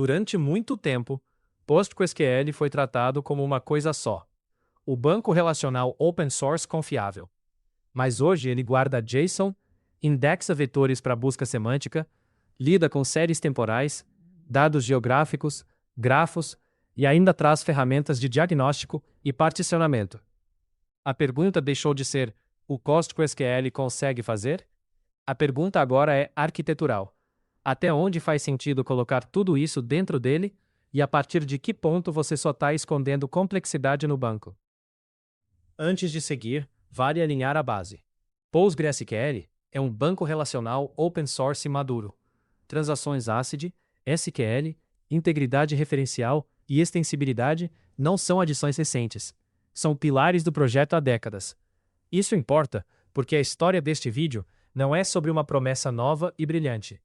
Durante muito tempo, PostgreSQL foi tratado como uma coisa só: o banco relacional open source confiável. Mas hoje ele guarda JSON, indexa vetores para busca semântica, lida com séries temporais, dados geográficos, grafos e ainda traz ferramentas de diagnóstico e particionamento. A pergunta deixou de ser: o PostgreSQL consegue fazer? A pergunta agora é arquitetural. Até onde faz sentido colocar tudo isso dentro dele e a partir de que ponto você só está escondendo complexidade no banco? Antes de seguir, vale alinhar a base. PostgreSQL é um banco relacional open source maduro. Transações ACID, SQL, integridade referencial e extensibilidade não são adições recentes. São pilares do projeto há décadas. Isso importa porque a história deste vídeo não é sobre uma promessa nova e brilhante.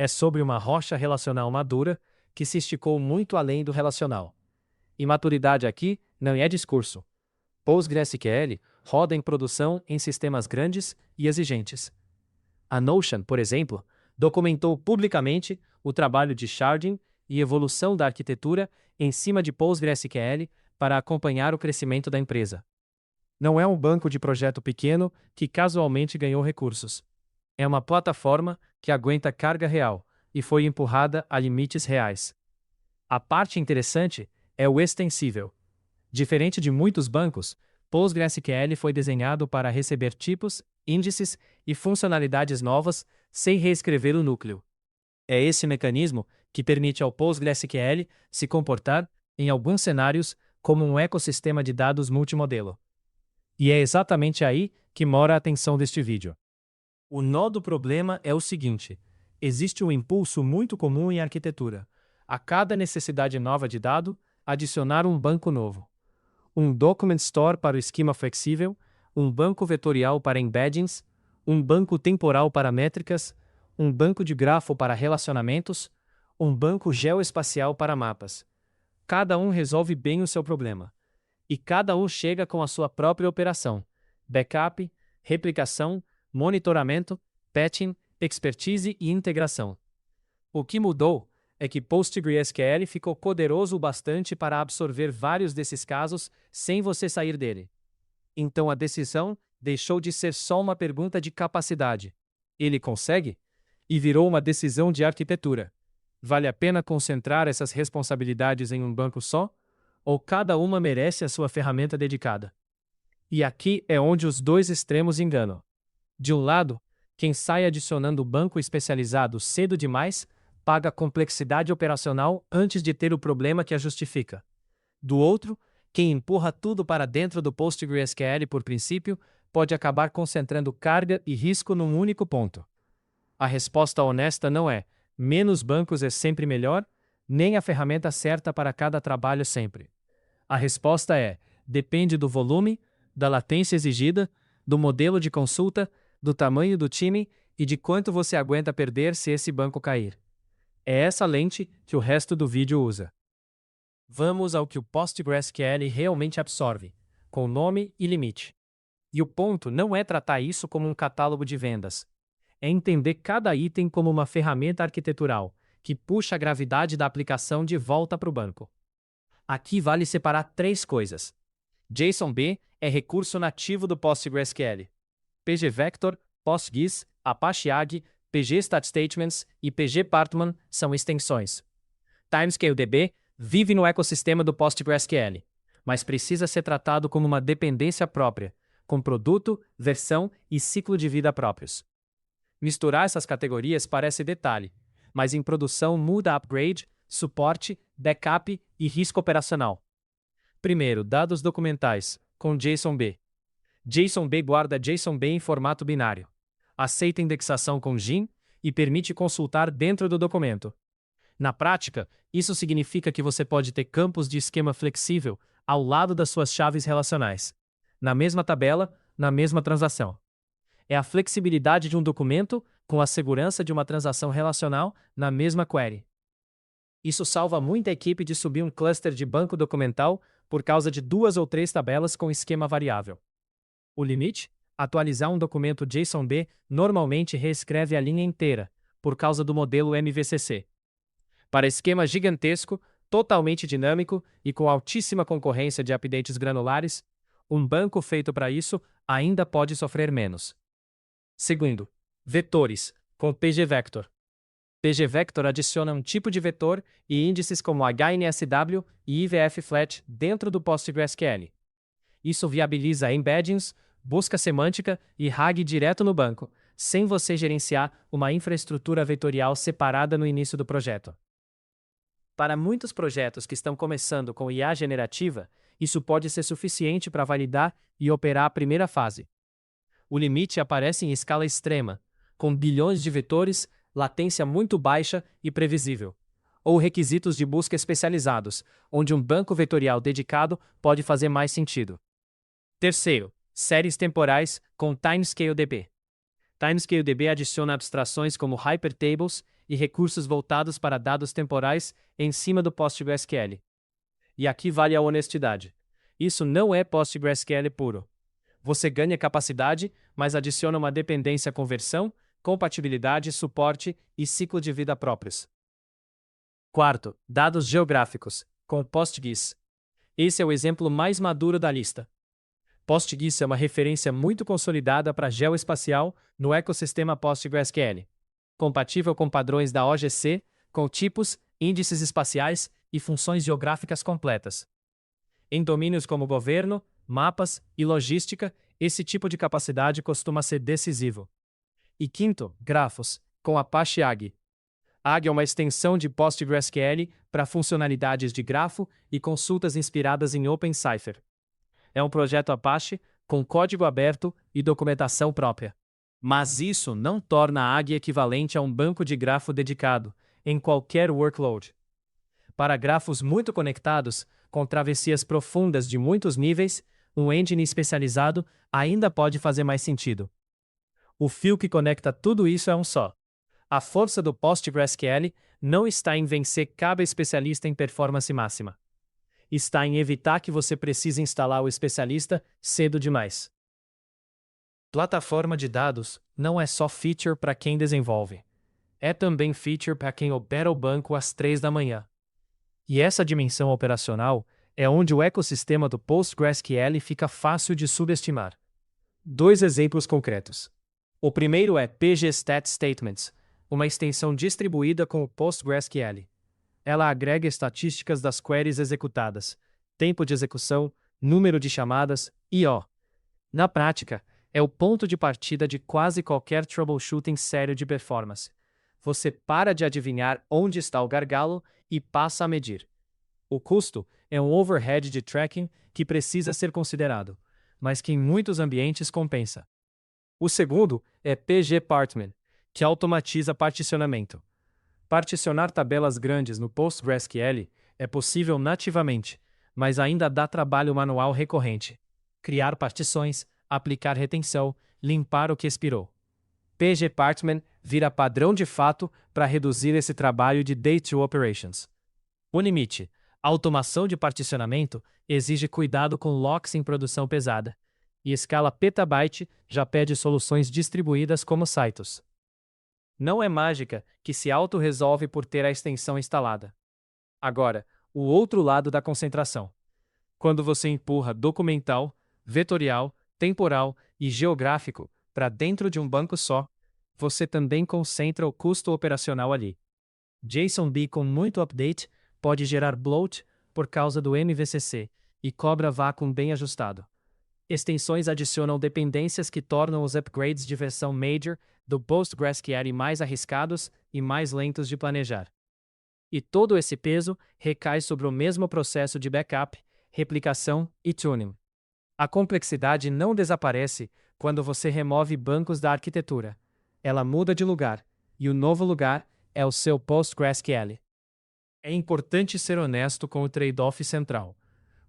É sobre uma rocha relacional madura que se esticou muito além do relacional. E maturidade aqui não é discurso. PostgreSQL roda em produção em sistemas grandes e exigentes. A Notion, por exemplo, documentou publicamente o trabalho de sharding e evolução da arquitetura em cima de PostgreSQL para acompanhar o crescimento da empresa. Não é um banco de projeto pequeno que casualmente ganhou recursos. É uma plataforma que aguenta carga real e foi empurrada a limites reais. A parte interessante é o extensível. Diferente de muitos bancos, PostgreSQL foi desenhado para receber tipos, índices e funcionalidades novas sem reescrever o núcleo. É esse mecanismo que permite ao PostgreSQL se comportar, em alguns cenários, como um ecossistema de dados multimodelo. E é exatamente aí que mora a atenção deste vídeo. O nó do problema é o seguinte: existe um impulso muito comum em arquitetura. A cada necessidade nova de dado, adicionar um banco novo. Um document store para o esquema flexível, um banco vetorial para embeddings, um banco temporal para métricas, um banco de grafo para relacionamentos, um banco geoespacial para mapas. Cada um resolve bem o seu problema. E cada um chega com a sua própria operação: backup, replicação, monitoramento, patching, expertise e integração. O que mudou é que PostgreSQL ficou poderoso o bastante para absorver vários desses casos sem você sair dele. Então a decisão deixou de ser só uma pergunta de capacidade. Ele consegue? E virou uma decisão de arquitetura. Vale a pena concentrar essas responsabilidades em um banco só? Ou cada uma merece a sua ferramenta dedicada? E aqui é onde os dois extremos enganam. De um lado, quem sai adicionando banco especializado cedo demais paga complexidade operacional antes de ter o problema que a justifica. Do outro, quem empurra tudo para dentro do PostgreSQL por princípio pode acabar concentrando carga e risco num único ponto. A resposta honesta não é menos bancos é sempre melhor, nem a ferramenta certa para cada trabalho sempre. A resposta é: depende do volume, da latência exigida, do modelo de consulta, do tamanho do time e de quanto você aguenta perder se esse banco cair. É essa lente que o resto do vídeo usa. Vamos ao que o PostgreSQL realmente absorve, com nome e limite. E o ponto não é tratar isso como um catálogo de vendas. É entender cada item como uma ferramenta arquitetural, que puxa a gravidade da aplicação de volta para o banco. Aqui vale separar três coisas. JSONB é recurso nativo do PostgreSQL. pgvector, PostGIS, Apache Agg, pgStatStatements e pgPartman são extensões. TimescaleDB vive no ecossistema do PostgreSQL, mas precisa ser tratado como uma dependência própria, com produto, versão e ciclo de vida próprios. Misturar essas categorias parece detalhe, mas em produção muda upgrade, suporte, backup e risco operacional. Primeiro, dados documentais, com JSONB. JSONB guarda JSONB em formato binário. Aceita indexação com GIN e permite consultar dentro do documento. Na prática, isso significa que você pode ter campos de esquema flexível ao lado das suas chaves relacionais, na mesma tabela, na mesma transação. É a flexibilidade de um documento com a segurança de uma transação relacional na mesma query. Isso salva muita equipe de subir um cluster de banco documental por causa de 2 ou 3 tabelas com esquema variável. O limite? Atualizar um documento JSONB normalmente reescreve a linha inteira, por causa do modelo MVCC. Para esquema gigantesco, totalmente dinâmico e com altíssima concorrência de updates granulares, um banco feito para isso ainda pode sofrer menos. Segundo, vetores, com pgvector. pgvector adiciona um tipo de vetor e índices como HNSW e IVF-flat dentro do PostgreSQL. Isso viabiliza embeddings, busca semântica e RAG direto no banco, sem você gerenciar uma infraestrutura vetorial separada no início do projeto. Para muitos projetos que estão começando com IA generativa, isso pode ser suficiente para validar e operar a primeira fase. O limite aparece em escala extrema, com bilhões de vetores, latência muito baixa e previsível, ou requisitos de busca especializados, onde um banco vetorial dedicado pode fazer mais sentido. Terceiro, séries temporais com TimescaleDB. TimescaleDB adiciona abstrações como hypertables e recursos voltados para dados temporais em cima do PostgreSQL. E aqui vale a honestidade. Isso não é PostgreSQL puro. Você ganha capacidade, mas adiciona uma dependência com versão, compatibilidade, suporte e ciclo de vida próprios. Quarto, dados geográficos, com PostGIS. Esse é o exemplo mais maduro da lista. PostGIS é uma referência muito consolidada para geoespacial no ecossistema PostgreSQL. Compatível com padrões da OGC, com tipos, índices espaciais e funções geográficas completas. Em domínios como governo, mapas e logística, esse tipo de capacidade costuma ser decisivo. E quinto, grafos, com Apache Agg. Agg é uma extensão de PostgreSQL para funcionalidades de grafo e consultas inspiradas em OpenCipher. É um projeto Apache com código aberto e documentação própria. Mas isso não torna a Agg equivalente a um banco de grafo dedicado, em qualquer workload. Para grafos muito conectados, com travessias profundas de muitos níveis, um engine especializado ainda pode fazer mais sentido. O fio que conecta tudo isso é um só. A força do PostgreSQL não está em vencer cada especialista em performance máxima. Está em evitar que você precise instalar o especialista cedo demais. Plataforma de dados não é só feature para quem desenvolve. É também feature para quem opera o banco às 3 da manhã. E essa dimensão operacional é onde o ecossistema do PostgreSQL fica fácil de subestimar. Dois exemplos concretos. O primeiro é pgstat_statements, uma extensão distribuída com o PostgreSQL. Ela agrega estatísticas das queries executadas, tempo de execução, número de chamadas e na prática, é o ponto de partida de quase qualquer troubleshooting sério de performance. Você para de adivinhar onde está o gargalo e passa a medir. O custo é um overhead de tracking que precisa ser considerado, mas que em muitos ambientes compensa. O segundo é pgpartment, que automatiza particionamento. Particionar tabelas grandes no PostgreSQL é possível nativamente, mas ainda dá trabalho manual recorrente. Criar partições, aplicar retenção, limpar o que expirou. pgpartment vira padrão de fato para reduzir esse trabalho de day-to operations. O limite: automação de particionamento exige cuidado com locks em produção pesada, e escala petabyte já pede soluções distribuídas como Cytos. Não é mágica que se auto-resolve por ter a extensão instalada. Agora, o outro lado da concentração. Quando você empurra documental, vetorial, temporal e geográfico para dentro de um banco só, você também concentra o custo operacional ali. JSONB com muito update pode gerar bloat por causa do MVCC e cobra vácuo bem ajustado. Extensões adicionam dependências que tornam os upgrades de versão major do PostgreSQL mais arriscados e mais lentos de planejar. E todo esse peso recai sobre o mesmo processo de backup, replicação e tuning. A complexidade não desaparece quando você remove bancos da arquitetura. Ela muda de lugar, e o novo lugar é o seu PostgreSQL. É importante ser honesto com o trade-off central,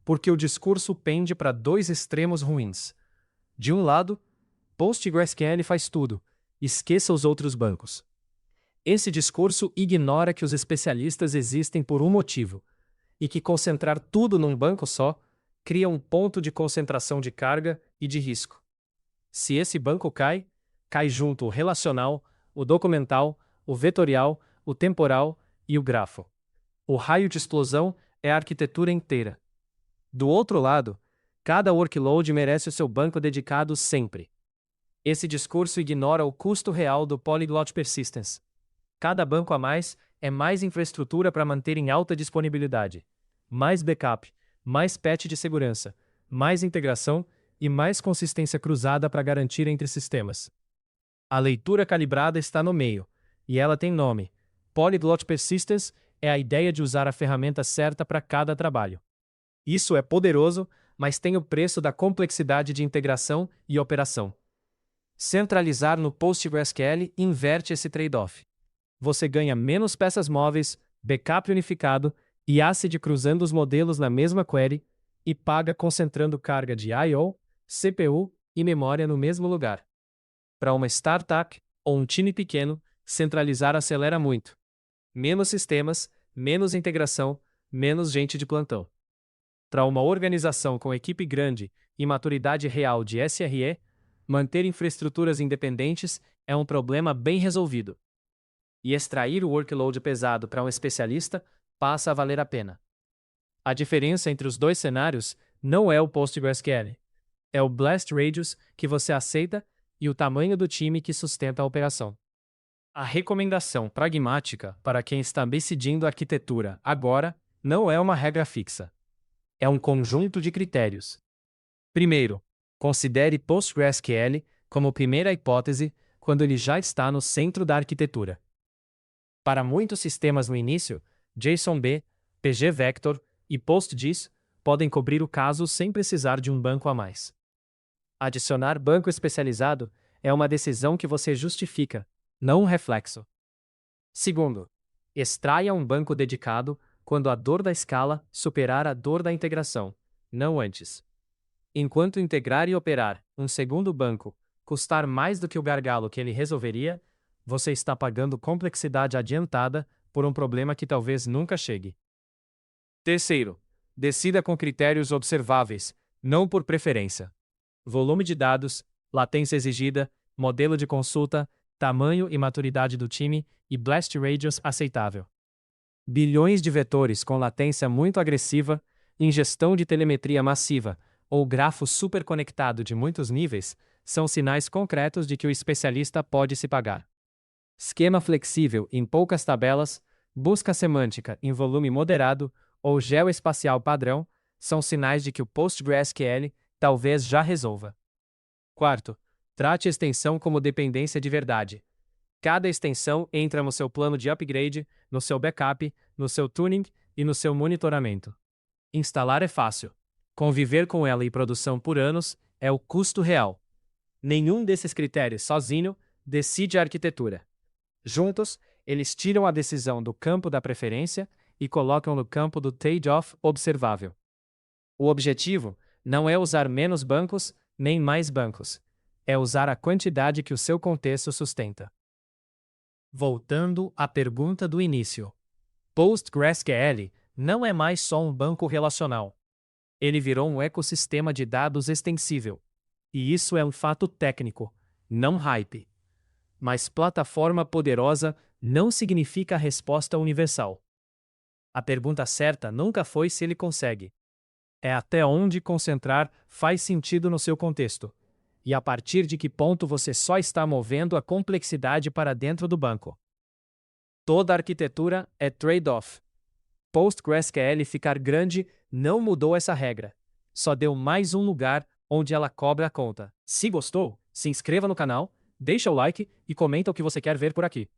porque o discurso pende para dois extremos ruins. De um lado, PostgreSQL faz tudo, esqueça os outros bancos. Esse discurso ignora que os especialistas existem por um motivo, e que concentrar tudo num banco só cria um ponto de concentração de carga e de risco. Se esse banco cai, cai junto o relacional, o documental, o vetorial, o temporal e o grafo. O raio de explosão é a arquitetura inteira. Do outro lado, cada workload merece o seu banco dedicado sempre. Esse discurso ignora o custo real do Polyglot Persistence. Cada banco a mais é mais infraestrutura para manter em alta disponibilidade, mais backup, mais patch de segurança, mais integração e mais consistência cruzada para garantir entre sistemas. A leitura calibrada está no meio, e ela tem nome. Polyglot Persistence é a ideia de usar a ferramenta certa para cada trabalho. Isso é poderoso, mas tem o preço da complexidade de integração e operação. Centralizar no PostgreSQL inverte esse trade-off. Você ganha menos peças móveis, backup unificado e ACID cruzando os modelos na mesma query, e paga concentrando carga de I/O, CPU e memória no mesmo lugar. Para uma startup ou um time pequeno, centralizar acelera muito. Menos sistemas, menos integração, menos gente de plantão. Para uma organização com equipe grande e maturidade real de SRE, manter infraestruturas independentes é um problema bem resolvido. E extrair o workload pesado para um especialista passa a valer a pena. A diferença entre os dois cenários não é o PostgreSQL. É o blast radius que você aceita e o tamanho do time que sustenta a operação. A recomendação pragmática para quem está decidindo a arquitetura agora não é uma regra fixa. É um conjunto de critérios. Primeiro, considere PostgreSQL como primeira hipótese quando ele já está no centro da arquitetura. Para muitos sistemas no início, JSONB, pgvector e PostGIS podem cobrir o caso sem precisar de um banco a mais. Adicionar banco especializado é uma decisão que você justifica, não um reflexo. Segundo, extraia um banco dedicado quando a dor da escala superar a dor da integração, não antes. Enquanto integrar e operar um segundo banco custar mais do que o gargalo que ele resolveria, você está pagando complexidade adiantada por um problema que talvez nunca chegue. Terceiro, decida com critérios observáveis, não por preferência. Volume de dados, latência exigida, modelo de consulta, tamanho e maturidade do time e blast radius aceitável. Bilhões de vetores com latência muito agressiva, ingestão de telemetria massiva ou grafo superconectado de muitos níveis são sinais concretos de que o especialista pode se pagar. Esquema flexível em poucas tabelas, busca semântica em volume moderado ou geoespacial padrão são sinais de que o PostgreSQL talvez já resolva. Quarto, trate a extensão como dependência de verdade. Cada extensão entra no seu plano de upgrade, no seu backup, no seu tuning e no seu monitoramento. Instalar é fácil. Conviver com ela em produção por anos é o custo real. Nenhum desses critérios sozinho decide a arquitetura. Juntos, eles tiram a decisão do campo da preferência e colocam no campo do trade-off observável. O objetivo não é usar menos bancos, nem mais bancos. É usar a quantidade que o seu contexto sustenta. Voltando à pergunta do início. PostgreSQL não é mais só um banco relacional. Ele virou um ecossistema de dados extensível. E isso é um fato técnico, não hype. Mas plataforma poderosa não significa a resposta universal. A pergunta certa nunca foi se ele consegue. É até onde concentrar faz sentido no seu contexto. E a partir de que ponto você só está movendo a complexidade para dentro do banco. Toda arquitetura é trade-off. PostgreSQL ficar grande não mudou essa regra. Só deu mais um lugar onde ela cobra a conta. Se gostou, se inscreva no canal, deixa o like e comenta o que você quer ver por aqui.